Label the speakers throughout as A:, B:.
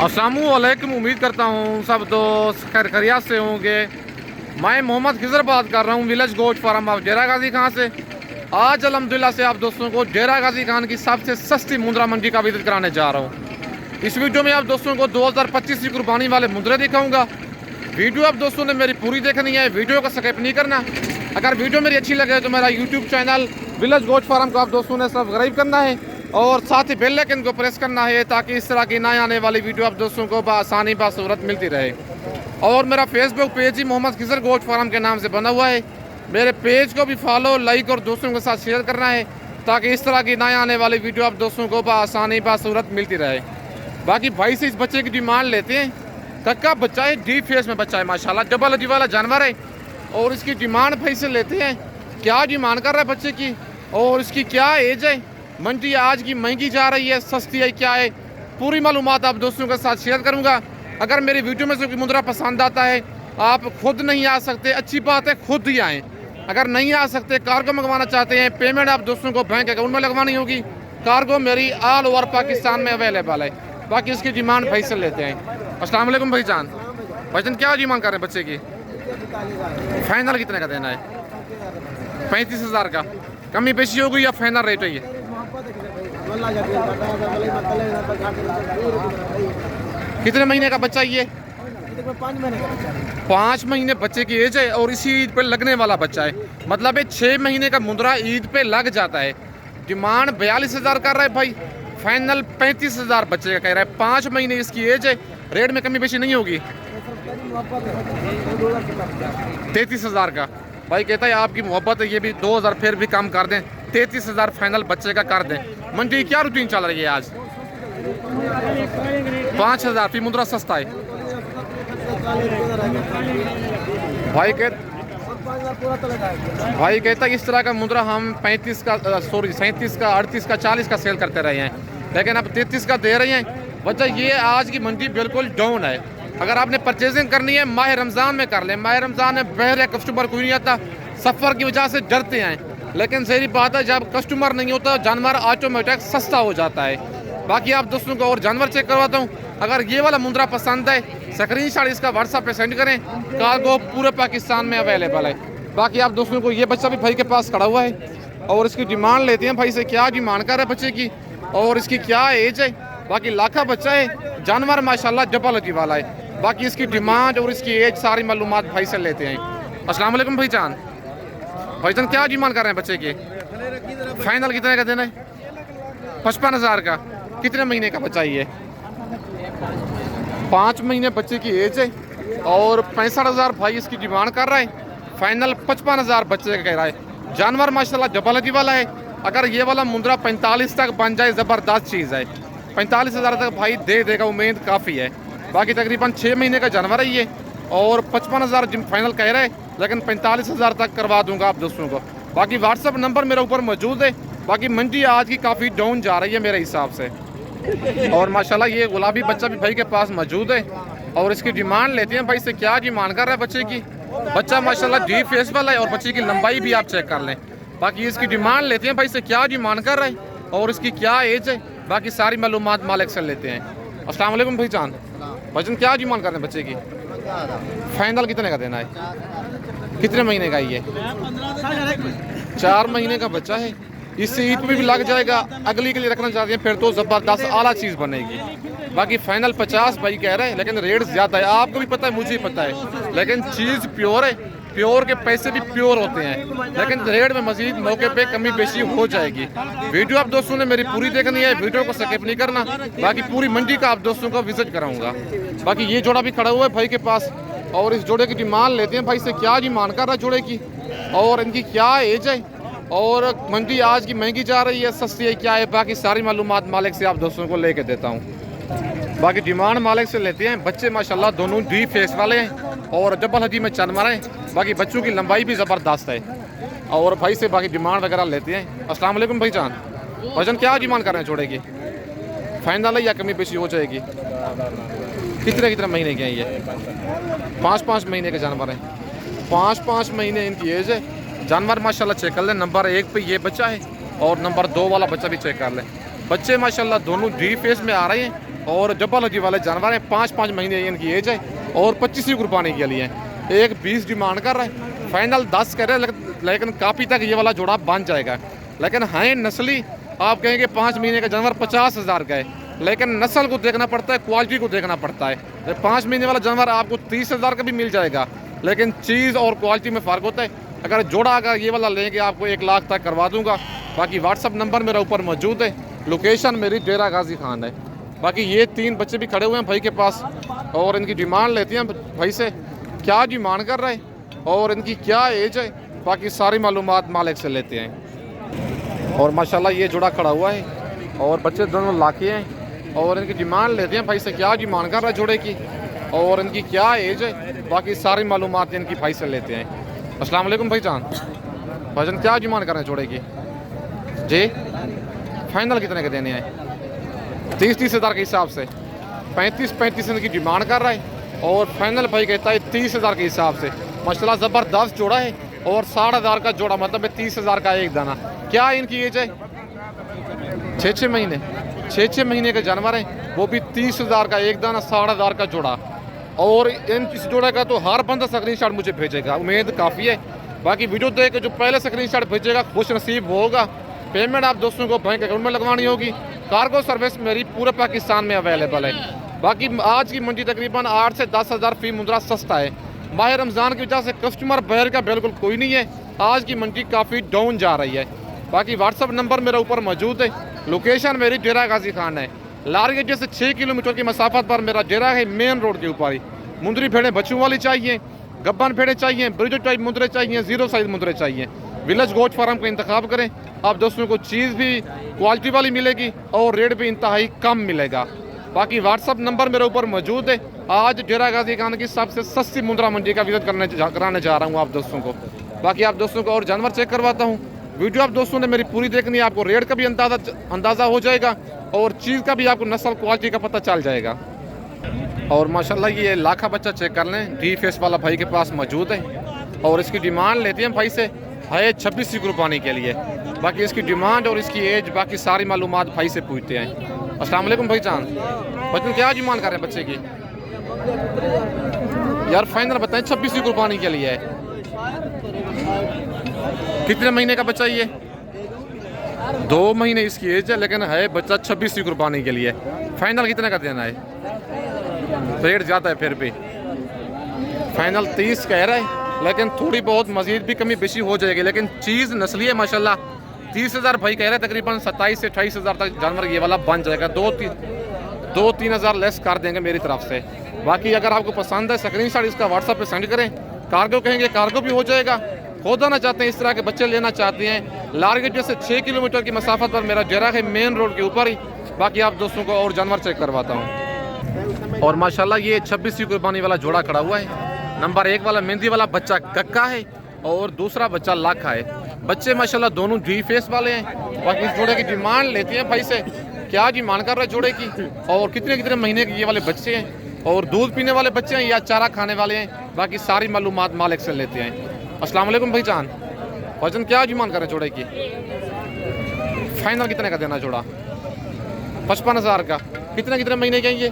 A: अस्सलामुअलैकुम। उम्मीद करता हूँ सब दोस्त खैर खैरियत से होंगे। मैं मोहम्मद खिजर बात कर रहा हूँ विलेज गोट फार्म ऑफ डेरा गाजी खान से। आज अल्हम्दुलिल्लाह से आप दोस्तों को डेरा गाजी खान की सबसे सस्ती मुंद्रा मंडी का विजिट कराने जा रहा हूँ। इस वीडियो में आप दोस्तों को 2025 की कुर्बानी वाले मुंद्रे दिखाऊंगा। वीडियो आप दोस्तों ने मेरी पूरी देखनी है, वीडियो को स्किप नहीं करना। अगर वीडियो मेरी अच्छी लगे तो मेरा YouTube channel village goat farm को आप दोस्तों ने सब्सक्राइब करना है और साथ ही बेल आइकन को प्रेस करना है ताकि इस तरह की नए आने वाली वीडियो आप दोस्तों को आसानी बासूरत मिलती रहे। और मेरा फेसबुक पेज ही मोहम्मद खिजर गोट फार्म के नाम से बना हुआ है। मेरे पेज को भी फॉलो, लाइक और दोस्तों के साथ शेयर करना है ताकि इस तरह की नए आने वाली वीडियो आप दोस्तों को आसानी बासूरत मिलती रहे। बाकी भाई से इस बच्चे की डिमांड लेते हैं। कक्का बच्चा है, डीप फेस में बच्चा है, माशाल्लाह डबल अजी वाला जानवर है। और इसकी डिमांड भाई से लेते हैं, क्या डिमांड कर रहा है बच्चे की और इसकी क्या एज है। मंडी आज की महंगी जा रही है, सस्ती है, क्या है, पूरी मालूमात आप दोस्तों के साथ शेयर करूंगा। अगर मेरी वीडियो में से कोई मुंद्रा पसंद आता है, आप खुद नहीं आ सकते, अच्छी बात है, खुद ही आएँ। अगर नहीं आ सकते, कार्गो मंगवाना चाहते हैं, पेमेंट आप दोस्तों को बैंक अकाउंट में लगवानी होगी। कार्गो मेरी ऑल ओवर पाकिस्तान में अवेलेबल है। बाकी इसकी डिमांड भाई से लेते हैं। अस्सलाम वालेकुम भाईजान। भाईजान क्या डिमांड कर रहे हैं बच्चे की? फाइनल कितने का देना है? 35,000 का। कमी बेशी हो गई या फाइनल रेट है ये? कितने महीने का बच्चा ये? 5 महीने बच्चे की एज है और इसी ईद पे लगने वाला बच्चा है। मतलब ये 6 महीने का मुंद्रा ईद पे लग जाता है। डिमांड 42,000 कर रहा है भाई, फाइनल 35,000 बच्चे का कह रहा है। 5 महीने इसकी एज है, रेट में कमी बेशी नहीं होगी। 33,000 का भाई कहता है आपकी मोहब्बत है, ये भी 2,000 फिर भी कम कर दें। 33,000 फाइनल बच्चे का कर दें। मंडी क्या रूटीन चल रही है आज? 5,000 फी मुंद्रा सस्ता है भाई। भाई कहता है इस तरह का मुंद्रा हम 37 का 38 का 40 का सेल करते रहे हैं, लेकिन अब 33 का दे रहे हैं। वजह ये आज की मंडी बिल्कुल डाउन है। अगर आपने परचेजिंग करनी है माह रमज़ान में कर लें। माह रमज़ान में बहरे कस्टमर कोई नहीं आता, सफ़र की वजह से डरते हैं। लेकिन सही बात है, जब कस्टमर नहीं होता जानवर ऑटोमेटिक सस्ता हो जाता है। बाकी आप दोस्तों को और जानवर चेक करवाता हूँ। अगर ये वाला मुंद्रा पसंद है, स्क्रीनशॉट इसका व्हाट्सएप पे सेंड करें। कार्गो पूरे पाकिस्तान में अवेलेबल है। बाकी आप दोस्तों को ये बच्चा भी भाई के पास खड़ा हुआ है और इसकी डिमांड लेते हैं भाई से, क्या डिमांड कर रहा है बच्चे की और इसकी क्या एज है। बाकी लाखा बच्चा है, जानवर माशाल्लाह डबल अजी वाला है। बाकी इसकी डिमांड और इसकी एज सारी मालूमात भाई से लेते हैं। अस्सलाम वालेकुम भाईजान। भाईजान क्या डिमांड कर रहे हैं बच्चे की? फाइनल कितने का देना है? 55,000 का। कितने महीने का बच्चा ये? 5 महीने बच्चे की एज है और 65,000 भाई इसकी डिमांड कर रहा है। फाइनल 55,000 बच्चे का कह रहा है। जानवर माशाल्लाह डबल अजी वाला है। अगर ये वाला मुंद्रा 45 तक बन जाए ज़बरदस्त चीज़ है। 45,000 तक भाई दे देगा, उम्मीद काफ़ी है। बाकी तकरीबन 6 महीने का जानवर है ये और 55,000 फाइनल कह रहे हैं, लेकिन 45,000 तक करवा दूंगा आप दोस्तों को। बाकी व्हाट्सअप नंबर मेरे ऊपर मौजूद है। बाकी मंडी आज की काफ़ी डाउन जा रही है मेरे हिसाब से। और माशाल्लाह ये गुलाबी बच्चा भी भाई के पास मौजूद है और इसकी डिमांड लेते हैं भाई से, क्या डिमांड कर रहा है बच्चे की। बच्चा माशाल्लाह डीप फेस वाला है और बच्चे की लंबाई भी आप चेक कर लें। बाकी इसकी डिमांड लेते हैं भाई से, क्या डिमांड कर रहा है और इसकी क्या एज है। बाकी सारी मालूमात मालिक से लेते हैं। अस्सलाम वालेकुम भाईजान। भाईजान क्या डिमांड कर रहे हैं बच्चे की? फाइनल कितने का देना है? कितने महीने का ये? 4 महीने का बच्चा है। इससे ईद में भी लग जाएगा। अगली के लिए रखना चाहते हैं फिर तो ज़बरदस्त आला चीज़ बनेगी। बाकी फाइनल 50 भाई कह रहे हैं, लेकिन रेट ज़्यादा है। आपको भी पता है, मुझे भी पता है, लेकिन चीज़ प्योर है। प्योर के पैसे भी प्योर होते हैं, लेकिन रेट में मजीद मौके पे कमी बेशी हो जाएगी। वीडियो आप दोस्तों ने मेरी पूरी देखनी है, वीडियो को स्किप नहीं करना। बाकी पूरी मंडी का आप दोस्तों को विजिट कराऊंगा। बाकी ये जोड़ा भी खड़ा हुआ है भाई के पास और इस जोड़े की डिमांड लेते हैं भाई से, क्या डिमांड कर रहा है जोड़े की और इनकी क्या एज है। और मंडी आज की महंगी जा रही है, सस्ती है, क्या है। बाकी सारी मालूमात मालिक से आप दोस्तों को लेके देता हूँ। बाकी डिमांड मालिक से लेते हैं। बच्चे माशाल्लाह दोनों डीप फेस वाले हैं और डबल हदी में जानवर हैं। बाकी बच्चों की लंबाई भी ज़बरदस्त है और भाई से बाकी डिमांड वगैरह लेते हैं। अस्सलाम वालेकुम भाईजान। भाईजान क्या डिमांड कर रहे हैं जोड़े की? फाइनल है या कमी बेशी हो जाएगी? कितने महीने के हैं ये? 5 महीने के जानवर हैं। 5 महीने इनकी एज है। जानवर माशाल्लाह चेक कर लें। नंबर 1 पे ये बच्चा है और नंबर 2 वाला बच्चा भी चेक कर लें। बच्चे माशाल्लाह दोनों डी फेस में आ रहे हैं और जब्बा लजी वाले जानवर हैं। 5-5 महीने इनकी एज है और 25 कुर्बानी के लिए एक 20 डिमांड कर रहा है, फाइनल 10 कह रहे हैं, लेकिन काफ़ी तक ये वाला जोड़ा बन जाएगा। लेकिन हैं नस्ली, आप कहेंगे 5 महीने का जानवर 50,000 का है, लेकिन नस्ल को देखना पड़ता है, क्वालिटी को देखना पड़ता है। 5 महीने वाला जानवर आपको 30,000 का भी मिल जाएगा, लेकिन चीज़ और क्वालिटी में फ़र्क होता है। अगर जोड़ा अगर ये वाला लेंगे आपको 1 लाख तक करवा दूंगा। बाकी व्हाट्सअप नंबर मेरा ऊपर मौजूद है, लोकेशन मेरी डेरा गाजी खान है। बाकी ये 3 बच्चे भी खड़े हुए हैं भाई के पास और इनकी डिमांड लेती हैं भाई से, क्या डिमांड कर रहे हैं और इनकी क्या एज है, बाकी सारी मालूमात मालिक से लेते हैं। और माशाल्लाह ये जोड़ा खड़ा हुआ है और बच्चे दोनों लाके हैं और इनकी डिमांड लेते हैं भाई से, क्या डिमांड कर रहा है जोड़े की और इनकी क्या एज है, बाकी सारी मालूमात इनकी भाई से लेते हैं। अस्सलाम वालेकुम भाईजान, भाईजान क्या डिमांड कर रहे हैं जोड़े की जी? फाइनल कितने के देने हैं? 30 हज़ार के हिसाब से 35 इनकी डिमांड कर रहा है और फाइनल भाई कहता है 30 हज़ार के हिसाब से। माशाल्लाह ज़बरदस्त जोड़ा है और 60,000 का जोड़ा, मतलब 30,000 का एक दाना। क्या इनकी एज है? 6 महीने के जानवर हैं, वो भी 30,000 का एक दाना, 60,000 का जोड़ा। और इन इस जोड़े का तो हर बंदा स्क्रीनशॉट मुझे भेजेगा, उम्मीद काफ़ी है। बाकी वीडियो देख के जो पहले स्क्रीनशॉट भेजेगा खुश नसीब होगा। पेमेंट आप दोस्तों को बैंक अकाउंट में लगवानी होगी। कार्गो सर्विस मेरी पूरे पाकिस्तान में अवेलेबल है। बाकी आज की मंडी तकरीबन 8 से 10 हज़ार फी मुद्रा सस्ता है। माह रमज़ान की वजह से कस्टमर बहर का बिल्कुल कोई नहीं है, आज की मंडी काफ़ी डाउन जा रही है। बाकी व्हाट्सअप नंबर मेरे ऊपर मौजूद है, लोकेशन मेरी डेरा गाजी खान है। लारगे जैसे 6 किलोमीटर की मसाफत पर मेरा डेरा है, मेन रोड के ऊपर ही। मुंदरी भेड़ें बच्चों वाली चाहिए, गब्बन भेड़ें चाहिए, ब्रिज टाइप मुंदरे चाहिए, 0 साइज मुंदरे चाहिए, विलेज गोट फार्म का इंतखाब करें। आप दोस्तों को चीज़ भी क्वालिटी वाली मिलेगी और रेट भी इंतहाई कम मिलेगा। बाकी व्हाट्सअप नंबर मेरे ऊपर मौजूद है। आज डेरा गाजी खान की सबसे सस्ती मुंद्रा मंडी का विजिट कराने जा रहा हूँ आप दोस्तों को। बाकी आप दोस्तों को और जानवर चेक करवाता हूँ। वीडियो आप दोस्तों ने मेरी पूरी देखनी है, आपको रेट का भी अंदाज़ा हो जाएगा और चीज़ का भी आपको नस्ल क्वालिटी का पता चल जाएगा। और माशाल्लाह ये लाखा बच्चा चेक कर लें, डी फेस वाला भाई के पास मौजूद है और इसकी डिमांड लेते हैं भाई से है 26 कुर्बानी के लिए। बाकी इसकी डिमांड और इसकी एज बाकी सारी मालूमात भाई से पूछते हैं। अस्सलाम वालेकुम भाईजान, बच्चों क्या डिमांड कर रहे हैं बच्चे की? यार फाइनल बताएं, 26 कुर्बानी के लिए है। कितने महीने का बच्चा ये? 2 महीने इसकी एज है, लेकिन है बच्चा 26 कुर्बानी के लिए। फाइनल कितने का देना है? रेट ज़्यादा है फिर भी, फाइनल 30 कह रहा है, लेकिन थोड़ी बहुत मजीद भी कमी बेशी हो जाएगी। लेकिन चीज़ नस्ली है माशाल्लाह। 30,000 भाई कह रहे हैं, तकरीबन 27 से 28 हज़ार तक जानवर ये वाला बन जाएगा। 2-3 हज़ार लेस कर देंगे मेरी तरफ से। बाकी अगर आपको पसंद है स्क्रीनशॉट इसका व्हाट्सएप पे सेंड करें। कार्गो कहेंगे कार्गो भी हो जाएगा। खुद आना चाहते हैं, इस तरह के बच्चे लेना चाहते हैं, लारगेट जैसे 6 किलोमीटर की मसाफत पर मेरा डेरा है, मेन रोड के ऊपर ही। बाकी आप दोस्तों को और जानवर चेक करवाता हूँ। और माशाल्लाह ये 26 कुर्बानी वाला जोड़ा खड़ा हुआ है। नंबर 1 वाला मेहंदी वाला बच्चा कक्का है और दूसरा बच्चा लाखा है। बच्चे माशाल्लाह दोनों डी फेस वाले हैं। बाकी इस जोड़े की डिमांड लेते हैं भाई से, क्या डिमांड कर रहे हैं जोड़े की और कितने महीने के ये वाले बच्चे हैं और दूध पीने वाले बच्चे हैं या चारा खाने वाले हैं। बाकी सारी मालूमात मालिक से लेते हैं। अस्सलाम वालेकुम भाईजान, भाईजान क्या डिमांड कर रहे हैं जोड़े की? फाइनल कितने का देना जोड़ा? 55,000 का। कितने महीने के हैं ये?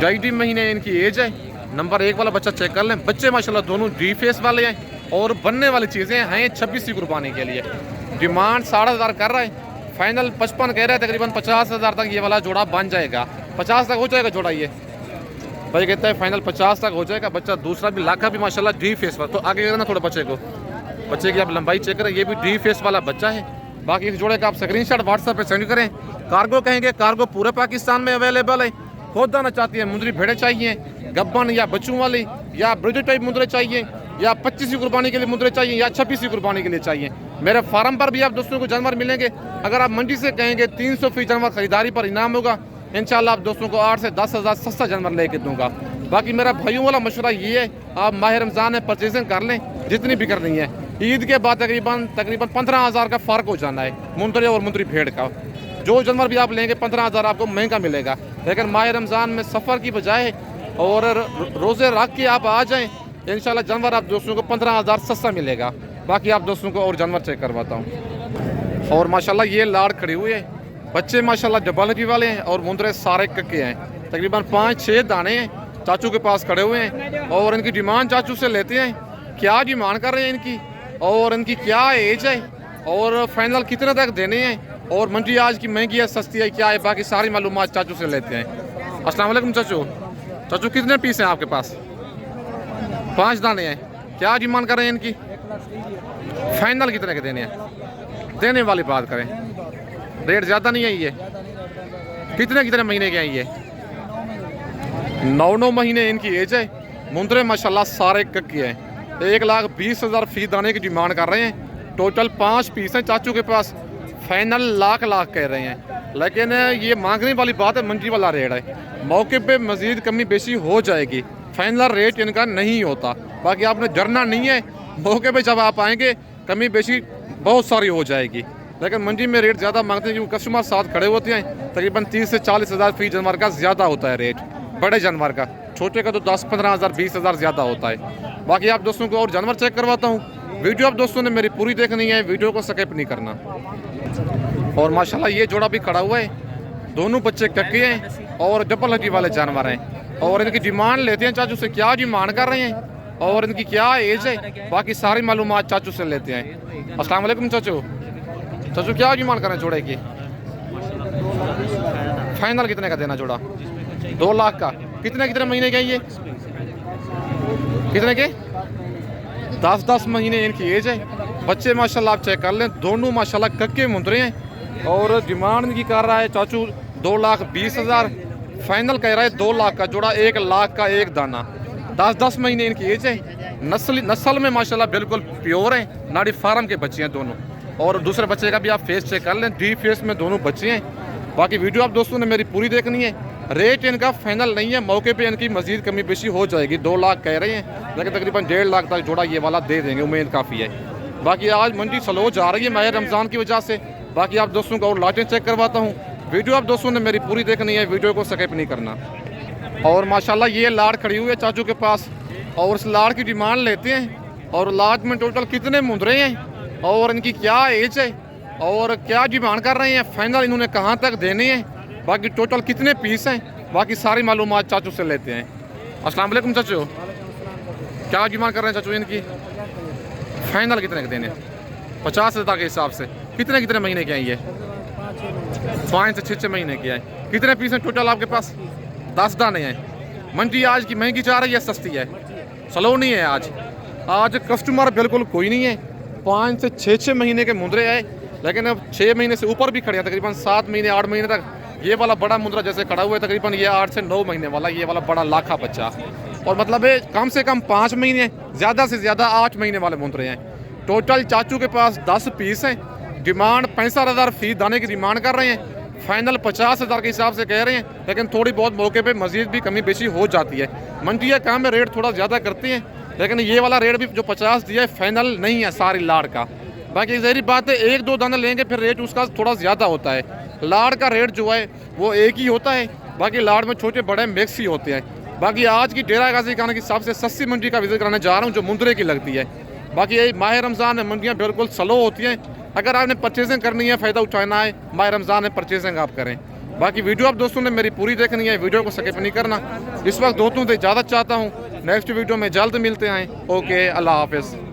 A: 2.5 महीने इनकी एज है। नंबर 1 वाला बच्चा चेक कर लें। बच्चे माशाल्लाह दोनों डी फेस वाले हैं और बनने वाली चीज़ें हैं 26 कुर्बानी के लिए। डिमांड 60,000 कर रहा है, फाइनल 55 कह रहा है, तकरीबन 50,000 तक ये वाला जोड़ा बन जाएगा। 50 तक हो जाएगा जोड़ा ये भाई कहता है, फाइनल 50 तक हो जाएगा। बच्चा दूसरा भी लाखा भी माशाल्लाह डी फेस वाला। तो आगे करना थोड़ा बच्चे की आप लंबाई चेक करें, ये भी डी फेस वाला बच्चा है। बाकी इस जोड़े का आप स्क्रीनशॉट व्हाट्सएप पे सेंड करें। कार्गो कहेंगे कार्गो पूरे पाकिस्तान में अवेलेबल है। खुद आना चाहती है, मुंदरी भेड़ें चाहिए, गब्बन या बच्चों वाली या ब्रिज टाइप मुंदरे चाहिए या 25 कुर्बानी के लिए मुंदरे चाहिए या 26 कुर्बानी के लिए चाहिए, मेरे फार्म पर भी आप दोस्तों को जानवर मिलेंगे। अगर आप मंडी से कहेंगे 300 फी जानवर खरीदारी पर इनाम होगा। इंशाल्लाह आप दोस्तों को 8 से 10 हज़ार सस्ता जानवर लेके दूंगा। बाकी मेरा भाइयों वाला मशवरा ये है, आप माह रमज़ान में परचेजिंग कर लें जितनी भी करनी है। ईद के बाद तकरीबन 15,000 का फ़र्क हो जाना है मुंदरी और मुंदरी भेड़ का। जो जानवर भी आप लेंगे 15,000 आपको महंगा मिलेगा। लेकिन माह रमज़ान में सफ़र की बजाय और रोज़े रख के आप आ जाएँ, इंशाल्लाह जानवर आप दोस्तों को 15,000 सस्ता मिलेगा। बाकी आप दोस्तों को और जानवर चेक करवाता हूँ। और माशाल्लाह ये लाड़ खड़ी हुई है बच्चे माशाल्लाह डबल वाले हैं और मुंदरे सारे कक्के हैं। तकरीबन 5-6 दाने हैं चाचू के पास खड़े हुए हैं और इनकी डिमांड चाचू से लेते हैं, क्या डिमांड कर रहे हैं इनकी और इनकी क्या एज है और फाइनल कितने तक देने हैं और मंडी आज की महंगी है सस्ती है क्या है, बाकी सारी मालूमात चाचू से लेते हैं। अस्सलाम वालेकुम चाचू। चाचू कितने पीस हैं आपके पास? 5 दाने हैं। क्या डिमांड कर रहे हैं इनकी? फाइनल कितने के देने हैं? देने वाली बात करें, रेट ज़्यादा नहीं है ये? कितने महीने के हैं ये? 9 महीने इनकी एज है। मुंदरे माशाल्लाह सारे कक्के हैं। 1,20,000 फी दाने की डिमांड कर रहे हैं। टोटल 5 पीस हैं चाचू के पास। फाइनल लाख कह रहे हैं, लेकिन ये मांगने वाली बात है, मंडी वाला रेट है। मौके पे मज़ीद कमी बेशी हो जाएगी, फाइनल रेट इनका नहीं होता। बाकी आपने डरना नहीं है, मौके पे जब आप आएंगे कमी बेशी बहुत सारी हो जाएगी, लेकिन मंडी में रेट ज़्यादा मांगते हैं क्योंकि कस्टमर साथ खड़े होते हैं। तकरीबन 30 से 40 हज़ार फी जानवर का ज़्यादा होता है रेट, बड़े जानवर का। छोटे का तो 10-15 हज़ार 20 हज़ार ज़्यादा होता है। बाकी आप दोस्तों को और जानवर चेक करवाता हूँ। वीडियो आप दोस्तों ने मेरी पूरी देखनी है, वीडियो को स्किप नहीं करना। और माशाल्लाह ये जोड़ा भी खड़ा हुआ है, दोनों बच्चे कक्के हैं और डबल हड्डी वाले जानवर हैं और इनकी डिमांड लेते हैं चाचू से, क्या डिमांड कर रहे हैं और इनकी क्या एज है, बाकी सारी मालूमात चाचू से लेते हैं। अस्सलाम वालेकुम चाचू। चाचू क्या डिमांड कर रहे हैं जोड़े की? फाइनल कितने का देना जोड़ा? 2 लाख का। कितने महीने के हैं ये? कितने के? 10-10 महीने इनकी एज है। बच्चे माशाल्लाह आप चेक कर लें, दोनों माशाल्लाह कक्के मुंदरे हैं और डिमांड इनकी कर रहा है चाचू 2,20,000। फाइनल कह रहा है 2 लाख का जोड़ा, 1 लाख का एक दाना। 10-10 महीने इनकी एज है। नस्ल में माशाल्लाह बिल्कुल प्योर है, नाड़ी फार्म के बच्चे हैं दोनों। और दूसरे बच्चे का भी आप फेस चेक कर लें, डी फेस में दोनों बच्चे हैं। बाकी वीडियो आप दोस्तों ने मेरी पूरी देखनी है। रेट इनका फाइनल नहीं है, मौके पे इनकी मजीद कमी बेशी हो जाएगी। 2 लाख कह रहे हैं, लेकिन तकरीबन 1.5 लाख तक जोड़ा ये वाला दे देंगे, उम्मीद काफ़ी है। बाकी आज मंडी स्लो जा रही है माह रमज़ान की वजह से। बाकी आप दोस्तों को और लाटें चेक करवाता हूँ। वीडियो आप दोस्तों ने मेरी पूरी देखनी है, वीडियो को स्किप नहीं करना। और माशाल्लाह ये लाड़ खड़ी हुई है चाचू के पास और उस लाड़ की डिमांड लेते हैं। और लाड़ में टोटल कितने मुंदरे हैं और इनकी क्या एज है और क्या डिमांड कर रहे हैं, फाइनल इन्होंने कहाँ तक देने हैं, बाकी टोटल कितने पीस हैं, बाकी सारी मालूमात चाचू से लेते हैं। अस्सलाम वालेकुम चाचू। क्या डिमांड कर रहे हैं चाचू इनकी? फाइनल कितने के देने? 50,000 के हिसाब से। कितने महीने के हैं ये? 5 से 6 महीने के हैं। कितने पीस हैं टोटल आपके पास? 10 दाने हैं। मंडी आज की महंगी जा रही है सस्ती है, स्लो नहीं है आज कस्टमर बिल्कुल कोई नहीं है। 5 से 6 महीने के मुंदरे हैं, लेकिन अब 6 महीने से ऊपर भी खड़े हैं, तकरीबन 7 महीने 8 महीने तक। ये वाला बड़ा मुंदरा जैसे खड़ा हुआ है, तकरीबन ये 8 से 9 महीने वाला, ये वाला बड़ा लाखा बच्चा। और मतलब है कम से कम 5 महीने, ज़्यादा से ज़्यादा 8 महीने वाले मुंदरे हैं। टोटल चाचू के पास 10 पीस हैं। डिमांड 65,000 फी दाने की डिमांड कर रहे हैं। फाइनल 50,000 के हिसाब से कह रहे हैं, लेकिन थोड़ी बहुत मौके पे मजीद भी कमी बेशी हो जाती है। मंडी का काम में रेट थोड़ा ज़्यादा करते हैं, लेकिन ये वाला रेट भी जो 50 दिया है फाइनल नहीं है सारी लाड़ का। बाकी ज़ाहिर बात है 1-2 दाने लेंगे फिर रेट उसका थोड़ा ज़्यादा होता है। लाड़ का रेट जो है वो एक ही होता है, बाकी लाड़ में छोटे बड़े मिक्स ही होते हैं। बाकी आज की डेरा गाजी खाना की सबसे सस्ती मंडी का विजिट कराने जा रहा हूँ, जो मुंदरे की लगती है। बाकी ये माह रमज़ान में मंडियाँ बिल्कुल स्लो होती हैं। अगर आपने परचेजिंग करनी है, फ़ायदा उठाना है, माह रमज़ान में परचेजिंग आप करें। बाकी वीडियो आप दोस्तों ने मेरी पूरी देखनी है, वीडियो को स्किप नहीं करना। इस वक्त दोस्तों से इजाज़त चाहता हूँ, नेक्स्ट वीडियो में जल्द मिलते हैं। ओके, अल्लाह हाफ़िज़।